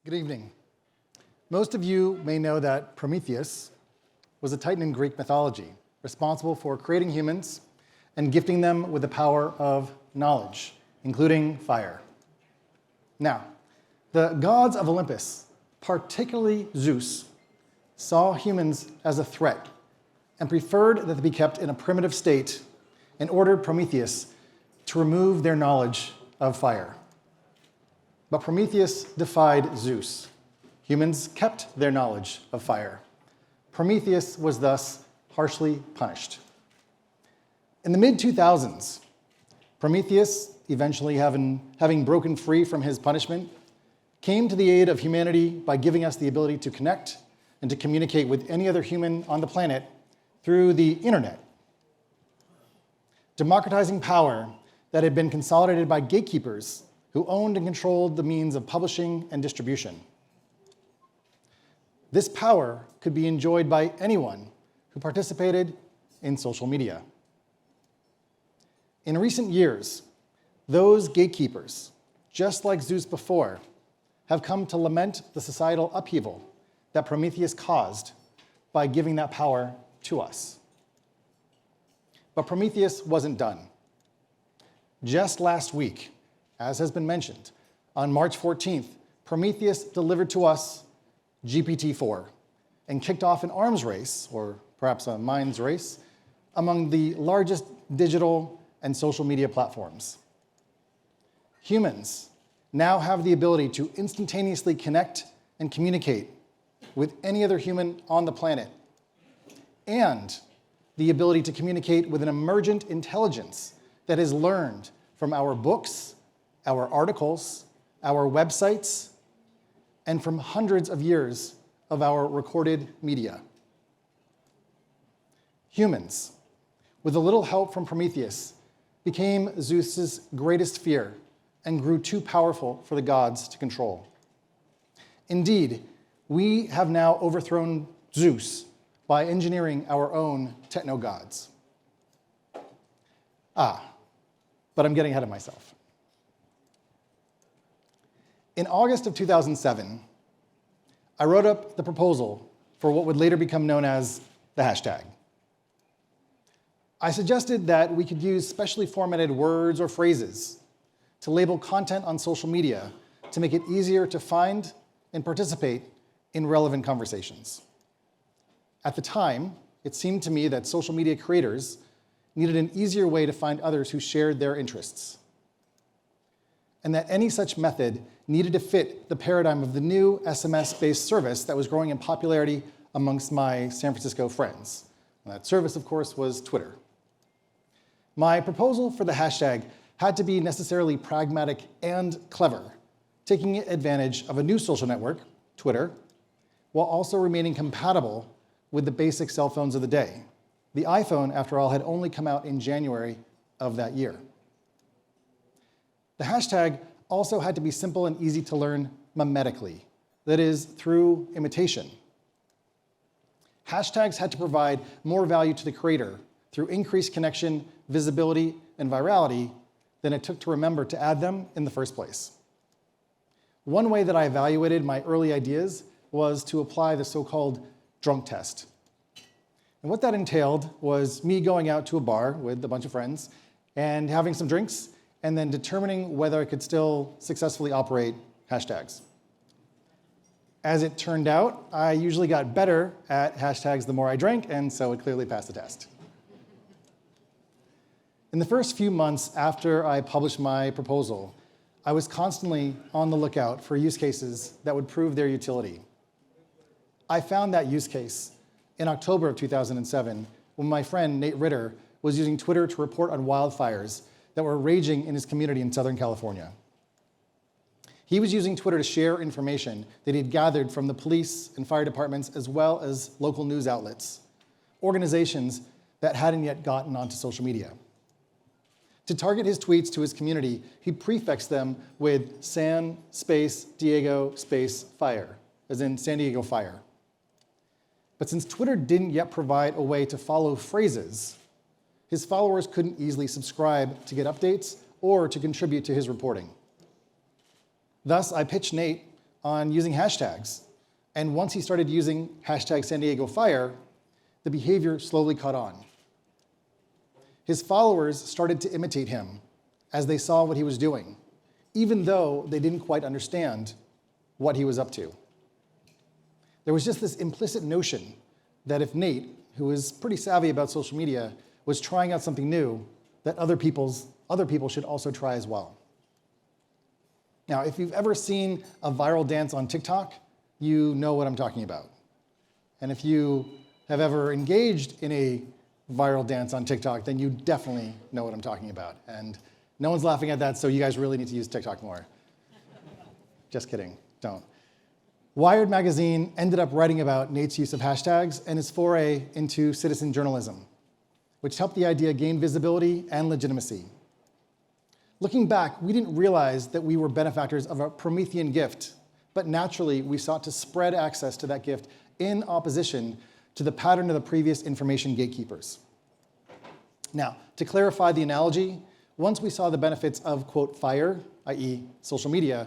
Good evening. Most of you may know that Prometheus was a titan in Greek mythology, responsible for creating humans and gifting them with the power of knowledge, including fire. Now, the gods of Olympus, particularly Zeus, saw humans as a threat and preferred that they be kept in a primitive state and ordered Prometheus to remove their knowledge of fire. But Prometheus defied Zeus. Humans kept their knowledge of fire. Prometheus was thus harshly punished. In the mid-2000s, Prometheus, eventually having broken free from his punishment, came to the aid of humanity by giving us the ability to connect and to communicate with any other human on the planet through the internet, democratizing power that had been consolidated by gatekeepers who owned and controlled the means of publishing and distribution. This power could be enjoyed by anyone who participated in social media. In recent years, those gatekeepers, just like Zeus before, have come to lament the societal upheaval that Prometheus caused by giving that power to us. But Prometheus wasn't done. Just last week, as has been mentioned, on March 14th, Prometheus delivered to us GPT-4 and kicked off an arms race, or perhaps a minds race, among the largest digital and social media platforms. Humans now have the ability to instantaneously connect and communicate with any other human on the planet, and the ability to communicate with an emergent intelligence that has learned from our books, our articles, our websites, and from hundreds of years of our recorded media. Humans, with a little help from Prometheus, became Zeus's greatest fear and grew too powerful for the gods to control. Indeed, we have now overthrown Zeus by engineering our own techno-gods. But I'm getting ahead of myself. In August of 2007, I wrote up the proposal for what would later become known as the hashtag. I suggested that we could use specially formatted words or phrases to label content on social media to make it easier to find and participate in relevant conversations. At the time, it seemed to me that social media creators needed an easier way to find others who shared their interests, and that any such method needed to fit the paradigm of the new SMS-based service that was growing in popularity amongst my San Francisco friends. And that service, of course, was Twitter. My proposal for the hashtag had to be necessarily pragmatic and clever, taking advantage of a new social network, Twitter, while also remaining compatible with the basic cell phones of the day. The iPhone, after all, had only come out in January of that year. The hashtag also had to be simple and easy to learn mimetically, that is, through imitation. Hashtags had to provide more value to the creator through increased connection, visibility, and virality than it took to remember to add them in the first place. One way that I evaluated my early ideas was to apply the so-called drunk test. And what that entailed was me going out to a bar with a bunch of friends and having some drinks, and then determining whether I could still successfully operate hashtags. As it turned out, I usually got better at hashtags the more I drank, and so it clearly passed the test. In the first few months after I published my proposal, I was constantly on the lookout for use cases that would prove their utility. I found that use case in October of 2007, when my friend Nate Ritter was using Twitter to report on wildfires that were raging in his community in Southern California. He was using Twitter to share information that he had gathered from the police and fire departments, as well as local news outlets, organizations that hadn't yet gotten onto social media. To target his tweets to his community, he prefixed them with San space Diego space fire, as in San Diego fire. But since Twitter didn't yet provide a way to follow phrases, his followers couldn't easily subscribe to get updates or to contribute to his reporting. Thus, I pitched Nate on using hashtags. And once he started using hashtag San Diego Fire, the behavior slowly caught on. His followers started to imitate him as they saw what he was doing, even though they didn't quite understand what he was up to. There was just this implicit notion that if Nate, who was pretty savvy about social media, was trying out something new, that other people should also try as well. Now, if you've ever seen a viral dance on TikTok, you know what I'm talking about. And if you have ever engaged in a viral dance on TikTok, then you definitely know what I'm talking about. And no one's laughing at that, so you guys really need to use TikTok more. Just kidding, don't. Wired magazine ended up writing about Nate's use of hashtags and his foray into citizen journalism, which helped the idea gain visibility and legitimacy. Looking back, we didn't realize that we were benefactors of a Promethean gift, but naturally we sought to spread access to that gift in opposition to the pattern of the previous information gatekeepers. Now, to clarify the analogy, once we saw the benefits of, quote, fire, i.e. social media,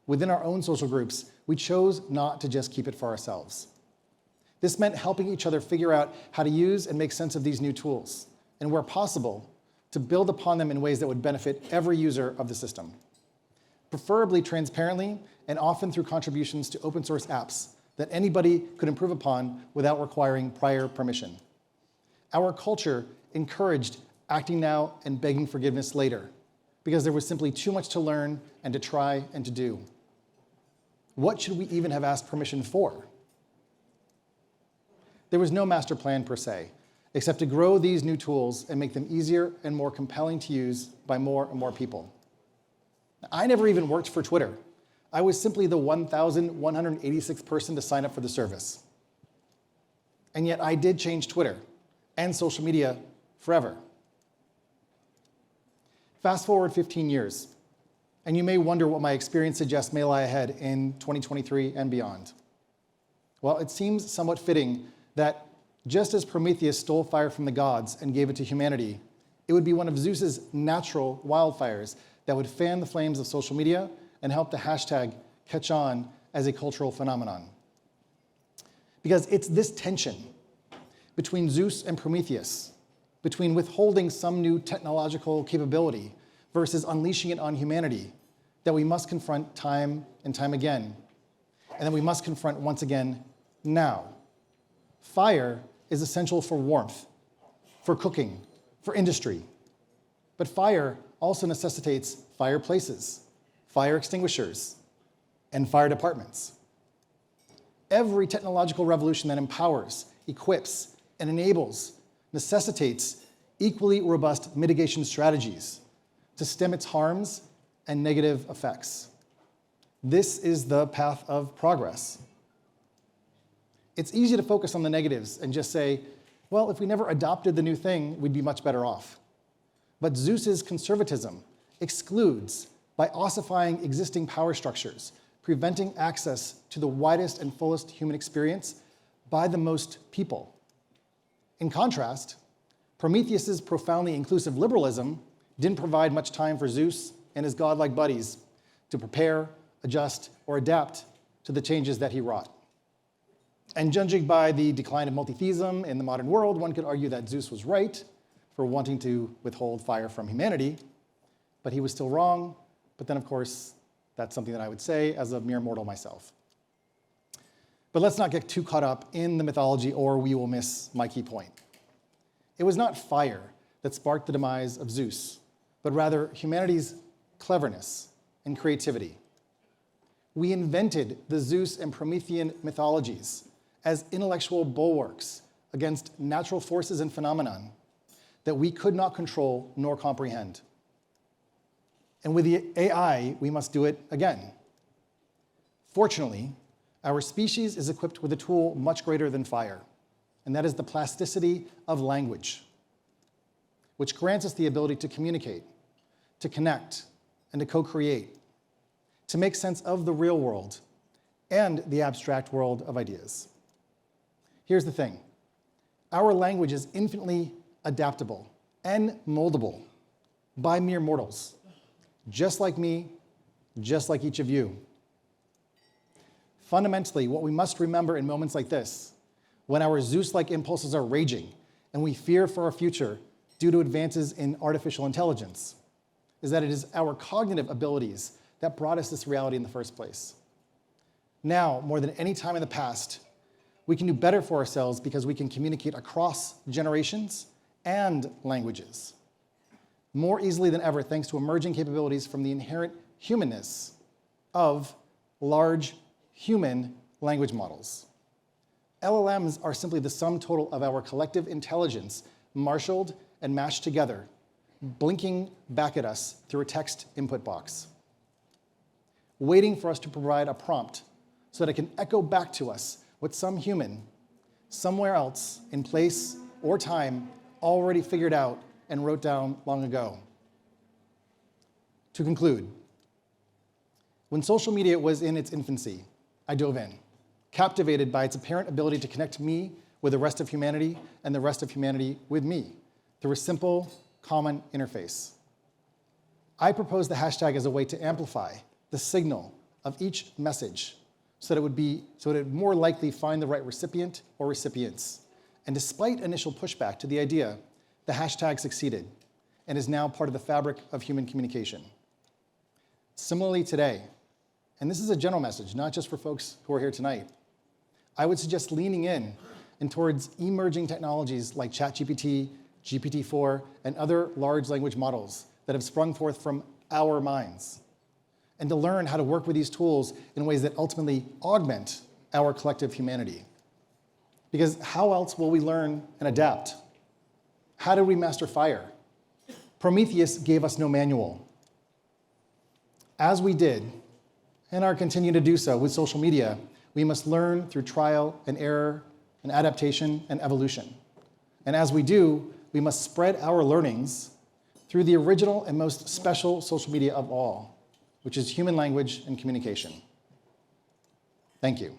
within our own social groups, we chose not to just keep it for ourselves. This meant helping each other figure out how to use and make sense of these new tools, and where possible, to build upon them in ways that would benefit every user of the system, preferably transparently and often through contributions to open source apps that anybody could improve upon without requiring prior permission. Our culture encouraged acting now and begging forgiveness later, because there was simply too much to learn and to try and to do. What should we even have asked permission for? There was no master plan per se, except to grow these new tools and make them easier and more compelling to use by more and more people. I never even worked for Twitter. I was simply the 1,186th person to sign up for the service. And yet I did change Twitter and social media forever. Fast forward 15 years, and you may wonder what my experience suggests may lie ahead in 2023 and beyond. Well, it seems somewhat fitting that just as Prometheus stole fire from the gods and gave it to humanity, it would be one of Zeus's natural wildfires that would fan the flames of social media and help the hashtag catch on as a cultural phenomenon. Because it's this tension between Zeus and Prometheus, between withholding some new technological capability versus unleashing it on humanity, that we must confront time and time again, and that we must confront once again now. Fire is essential for warmth, for cooking, for industry. But fire also necessitates fireplaces, fire extinguishers, and fire departments. Every technological revolution that empowers, equips, and enables necessitates equally robust mitigation strategies to stem its harms and negative effects. This is the path of progress. It's easy to focus on the negatives and just say, well, if we never adopted the new thing, we'd be much better off. But Zeus's conservatism excludes by ossifying existing power structures, preventing access to the widest and fullest human experience by the most people. In contrast, Prometheus's profoundly inclusive liberalism didn't provide much time for Zeus and his godlike buddies to prepare, adjust, or adapt to the changes that he wrought. And judging by the decline of multitheism in the modern world, one could argue that Zeus was right for wanting to withhold fire from humanity, but he was still wrong. But then, of course, that's something that I would say as a mere mortal myself. But let's not get too caught up in the mythology, or we will miss my key point. It was not fire that sparked the demise of Zeus, but rather humanity's cleverness and creativity. We invented the Zeus and Promethean mythologies as intellectual bulwarks against natural forces and phenomenon that we could not control nor comprehend. And with the AI, we must do it again. Fortunately, our species is equipped with a tool much greater than fire, and that is the plasticity of language, which grants us the ability to communicate, to connect, and to co-create, to make sense of the real world and the abstract world of ideas. Here's the thing. Our language is infinitely adaptable and moldable by mere mortals, just like me, just like each of you. Fundamentally, what we must remember in moments like this, when our Zeus-like impulses are raging and we fear for our future due to advances in artificial intelligence, is that it is our cognitive abilities that brought us this reality in the first place. Now, more than any time in the past, we can do better for ourselves because we can communicate across generations and languages more easily than ever thanks to emerging capabilities from the inherent humanness of large human language models. LLMs are simply the sum total of our collective intelligence marshaled and mashed together, blinking back at us through a text input box, waiting for us to provide a prompt so that it can echo back to us what some human, somewhere else in place or time, already figured out and wrote down long ago. To conclude, when social media was in its infancy, I dove in, captivated by its apparent ability to connect me with the rest of humanity and the rest of humanity with me through a simple, common interface. I proposed the hashtag as a way to amplify the signal of each message so that it would more likely find the right recipient or recipients. And despite initial pushback to the idea, the hashtag succeeded and is now part of the fabric of human communication. Similarly today, and this is a general message, not just for folks who are here tonight, I would suggest leaning in and towards emerging technologies like ChatGPT, GPT-4, and other large language models that have sprung forth from our minds, and to learn how to work with these tools in ways that ultimately augment our collective humanity. Because how else will we learn and adapt? How do we master fire? Prometheus gave us no manual. As we did, and are continuing to do so with social media, we must learn through trial and error and adaptation and evolution. And as we do, we must spread our learnings through the original and most special social media of all, which is human language and communication. Thank you.